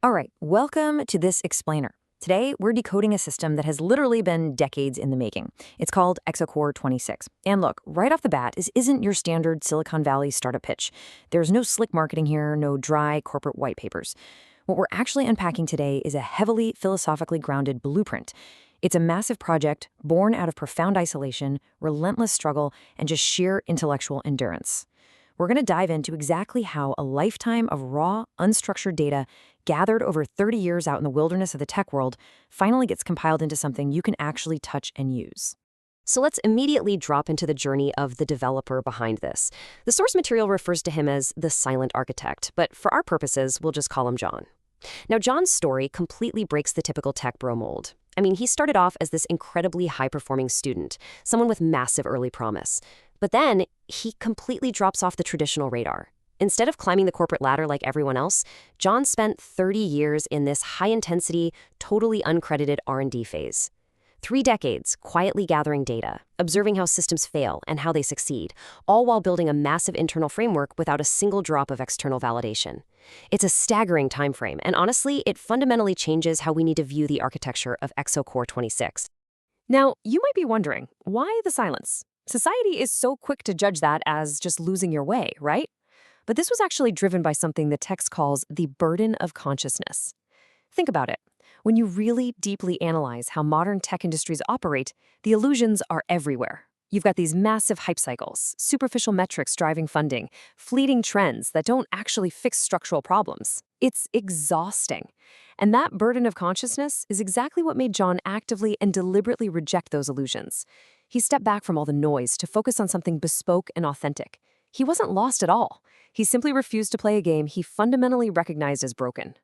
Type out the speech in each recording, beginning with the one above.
All right, welcome to this explainer. Today, we're decoding a system that has literally been decades in the making. It's called Exocore 26. And look, right off the bat, this isn't your standard Silicon Valley startup pitch. There's no slick marketing here, no dry corporate white papers. What we're actually unpacking today is a heavily philosophically grounded blueprint. It's a massive project born out of profound isolation, relentless struggle, and just sheer intellectual endurance. We're going to dive into exactly how a lifetime of raw, unstructured data gathered over 30 years out in the wilderness of the tech world finally gets compiled into something you can actually touch and use. So let's immediately drop into the journey of the developer behind this. The source material refers to him as the silent architect, but for our purposes, we'll just call him John. Now, John's story completely breaks the typical tech bro mold. I mean, he started off as this incredibly high-performing student, someone with massive early promise. But then, he completely drops off the traditional radar. Instead of climbing the corporate ladder like everyone else, John spent 30 years in this high-intensity, totally uncredited R&D phase. 3 decades quietly gathering data, observing how systems fail and how they succeed, all while building a massive internal framework without a single drop of external validation. It's a staggering time frame, and honestly, it fundamentally changes how we need to view the architecture of Exocore 26. Now, you might be wondering, why the silence? Society is so quick to judge that as just losing your way, right? But this was actually driven by something the text calls the burden of consciousness. Think about it. When you really deeply analyze how modern tech industries operate, the illusions are everywhere. You've got these massive hype cycles, superficial metrics driving funding, fleeting trends that don't actually fix structural problems. It's exhausting. And that burden of consciousness is exactly what made John actively and deliberately reject those illusions. He stepped back from all the noise to focus on something bespoke and authentic. He wasn't lost at all. He simply refused to play a game he fundamentally recognized as broken.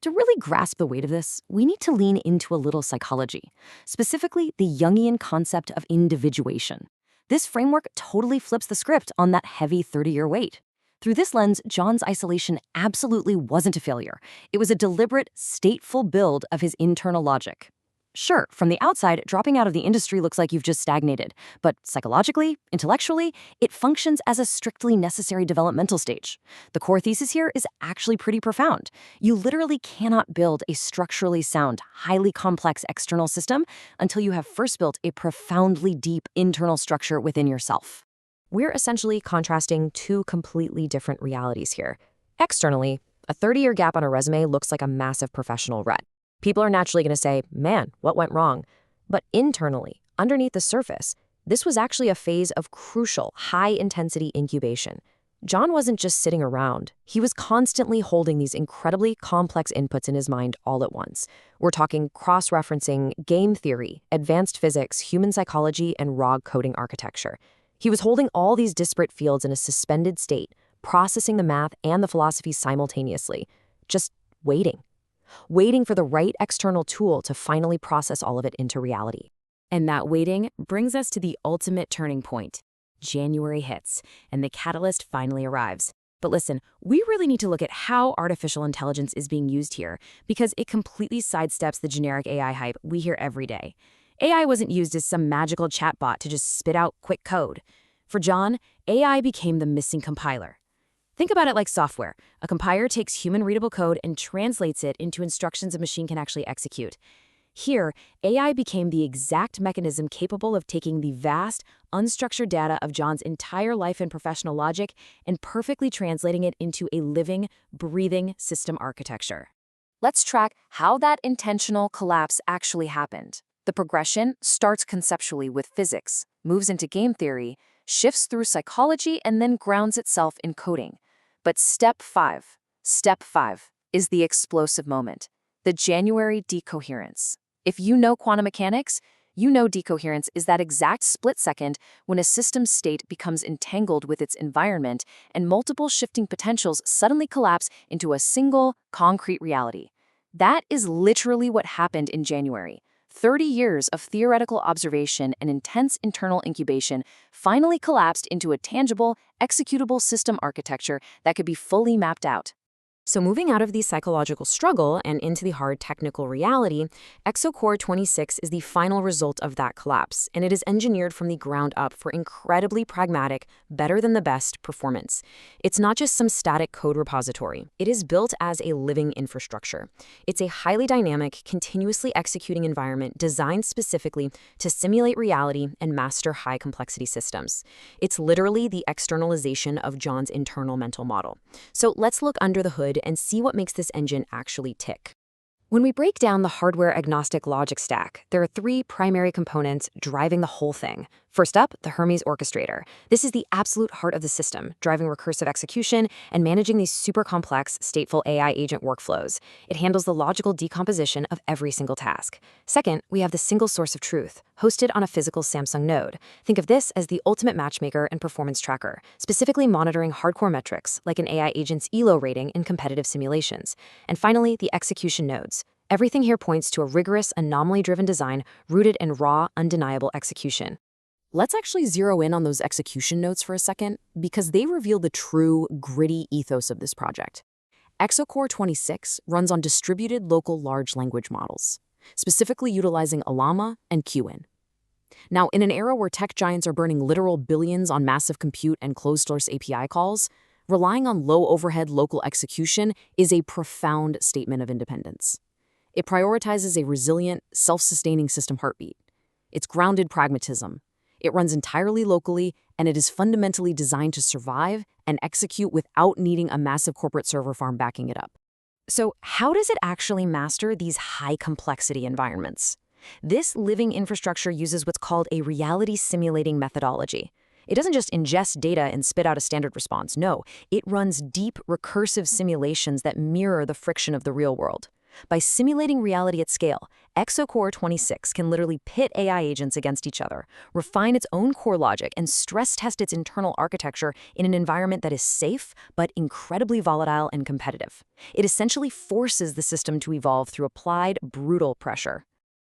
To really grasp the weight of this, we need to lean into a little psychology, specifically the Jungian concept of individuation. This framework totally flips the script on that heavy 30-year wait. Through this lens, John's isolation absolutely wasn't a failure. It was a deliberate, stateful build of his internal logic. Sure, from the outside, dropping out of the industry looks like you've just stagnated, but psychologically, intellectually, it functions as a strictly necessary developmental stage. The core thesis here is actually pretty profound. You literally cannot build a structurally sound, highly complex external system until you have first built a profoundly deep internal structure within yourself. We're essentially contrasting two completely different realities here. Externally, a 30-year gap on a resume looks like a massive professional rut. People are naturally going to say, man, what went wrong? But internally, underneath the surface, this was actually a phase of crucial, high-intensity incubation. John wasn't just sitting around. He was constantly holding these incredibly complex inputs in his mind all at once. We're talking cross-referencing game theory, advanced physics, human psychology, and raw coding architecture. He was holding all these disparate fields in a suspended state, processing the math and the philosophy simultaneously, just waiting for the right external tool to finally process all of it into reality. And that waiting brings us to the ultimate turning point. January hits, and the catalyst finally arrives. But listen, we really need to look at how artificial intelligence is being used here, because it completely sidesteps the generic AI hype we hear every day. AI wasn't used as some magical chatbot to just spit out quick code. For John, AI became the missing compiler. Think about it like software. A compiler takes human-readable code and translates it into instructions a machine can actually execute. Here, AI became the exact mechanism capable of taking the vast, unstructured data of John's entire life and professional logic and perfectly translating it into a living, breathing system architecture. Let's track how that intentional collapse actually happened. The progression starts conceptually with physics, moves into game theory, shifts through psychology, and then grounds itself in coding. But step 5 is the explosive moment, the January decoherence. If you know quantum mechanics, you know decoherence is that exact split second when a system's state becomes entangled with its environment and multiple shifting potentials suddenly collapse into a single, concrete reality. That is literally what happened in January. 30 years of theoretical observation and intense internal incubation finally collapsed into a tangible, executable system architecture that could be fully mapped out. So moving out of the psychological struggle and into the hard technical reality, Exocore 26 is the final result of that collapse, and it is engineered from the ground up for incredibly pragmatic, better than the best performance. It's not just some static code repository. It is built as a living infrastructure. It's a highly dynamic, continuously executing environment designed specifically to simulate reality and master high complexity systems. It's literally the externalization of John's internal mental model. So let's look under the hood and see what makes this engine actually tick. When we break down the hardware-agnostic logic stack, there are three primary components driving the whole thing. First up, the Hermes orchestrator. This is the absolute heart of the system, driving recursive execution and managing these super complex, stateful AI agent workflows. It handles the logical decomposition of every single task. Second, we have the single source of truth, hosted on a physical Samsung node. Think of this as the ultimate matchmaker and performance tracker, specifically monitoring hardcore metrics like an AI agent's ELO rating in competitive simulations. And finally, the execution nodes. Everything here points to a rigorous, anomaly-driven design rooted in raw, undeniable execution. Let's actually zero in on those execution nodes for a second, because they reveal the true, gritty ethos of this project. Exocore 26 runs on distributed local large language models, specifically utilizing Llama and QN. Now, in an era where tech giants are burning literal billions on massive compute and closed-source API calls, relying on low-overhead local execution is a profound statement of independence. It prioritizes a resilient, self-sustaining system heartbeat. It's grounded pragmatism. It runs entirely locally, and it is fundamentally designed to survive and execute without needing a massive corporate server farm backing it up. So how does it actually master these high-complexity environments? This living infrastructure uses what's called a reality simulating methodology. It doesn't just ingest data and spit out a standard response. No, it runs deep, recursive simulations that mirror the friction of the real world. By simulating reality at scale, Exocore 26 can literally pit AI agents against each other, refine its own core logic, and stress test its internal architecture in an environment that is safe but incredibly volatile and competitive. It essentially forces the system to evolve through applied, brutal pressure.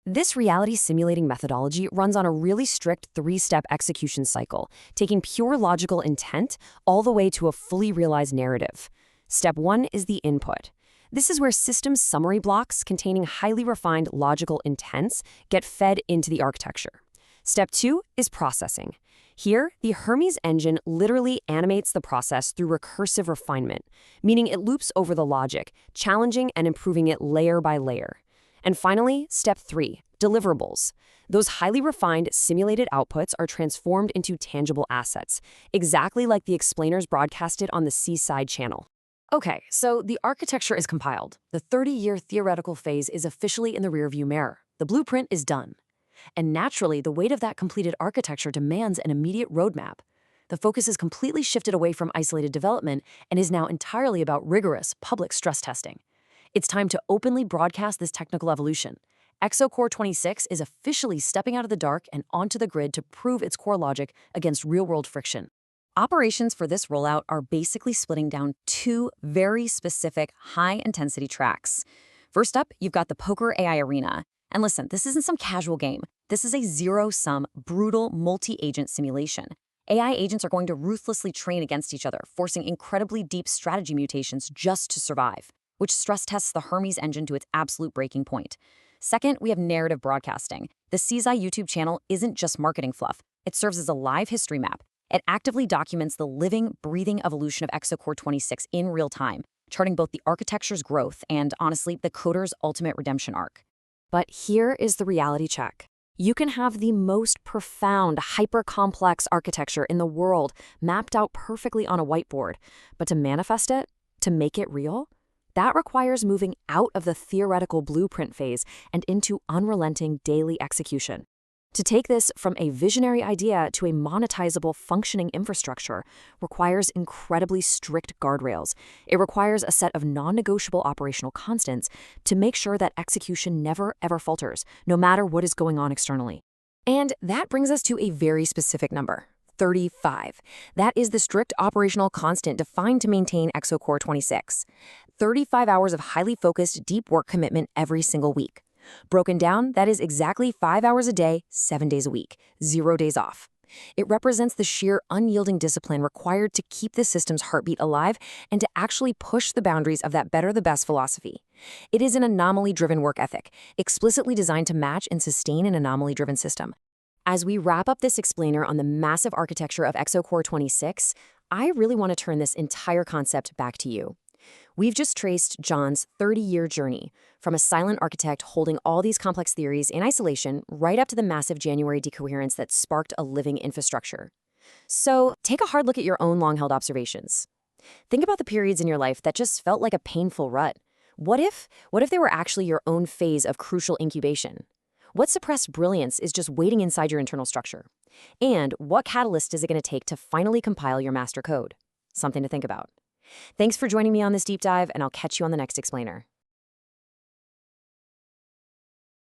This reality simulating methodology runs on a really strict three-step execution cycle, taking pure logical intent all the way to a fully realized narrative. Step 1 is the input. This is where systems summary blocks containing highly refined logical intents get fed into the architecture. Step 2 is processing. Here, the Hermes engine literally animates the process through recursive refinement, meaning it loops over the logic, challenging and improving it layer by layer. And finally, step 3, deliverables. Those highly refined, simulated outputs are transformed into tangible assets, exactly like the explainers broadcasted on the Seaside channel. Okay, so the architecture is compiled. The 30-year theoretical phase is officially in the rearview mirror. The blueprint is done. And naturally, the weight of that completed architecture demands an immediate roadmap. The focus is completely shifted away from isolated development and is now entirely about rigorous public stress testing. It's time to openly broadcast this technical evolution. Exocore 26 is officially stepping out of the dark and onto the grid to prove its core logic against real-world friction. Operations for this rollout are basically splitting down two very specific high-intensity tracks. First up, you've got the poker AI arena. And listen, this isn't some casual game. This is a zero-sum, brutal, multi-agent simulation. AI agents are going to ruthlessly train against each other, forcing incredibly deep strategy mutations just to survive, which stress tests the Hermes engine to its absolute breaking point. Second, we have narrative broadcasting. The Seaside YouTube channel isn't just marketing fluff. It serves as a live history map. It actively documents the living, breathing evolution of Exocore 26 in real time, charting both the architecture's growth and, honestly, the coder's ultimate redemption arc. But here is the reality check. You can have the most profound, hyper-complex architecture in the world mapped out perfectly on a whiteboard, but to manifest it, to make it real, that requires moving out of the theoretical blueprint phase and into unrelenting daily execution. To take this from a visionary idea to a monetizable, functioning infrastructure requires incredibly strict guardrails. It requires a set of non-negotiable operational constants to make sure that execution never, ever falters, no matter what is going on externally. And that brings us to a very specific number, 35. That is the strict operational constant defined to maintain Exocore 26. 35 hours of highly focused, deep work commitment every single week. Broken down, that is exactly 5 hours a day, 7 days a week, 0 days off. It represents the sheer unyielding discipline required to keep the system's heartbeat alive and to actually push the boundaries of that better the best philosophy. It is an anomaly-driven work ethic, explicitly designed to match and sustain an anomaly-driven system. As we wrap up this explainer on the massive architecture of Exocore 26, I really want to turn this entire concept back to you. We've just traced John's 30-year journey, from a silent architect holding all these complex theories in isolation right up to the massive January decoherence that sparked a living infrastructure. So take a hard look at your own long-held observations. Think about the periods in your life that just felt like a painful rut. What if they were actually your own phase of crucial incubation? What suppressed brilliance is just waiting inside your internal structure? And what catalyst is it going to take to finally compile your master code? Something to think about. Thanks for joining me on this deep dive, and I'll catch you on the next explainer.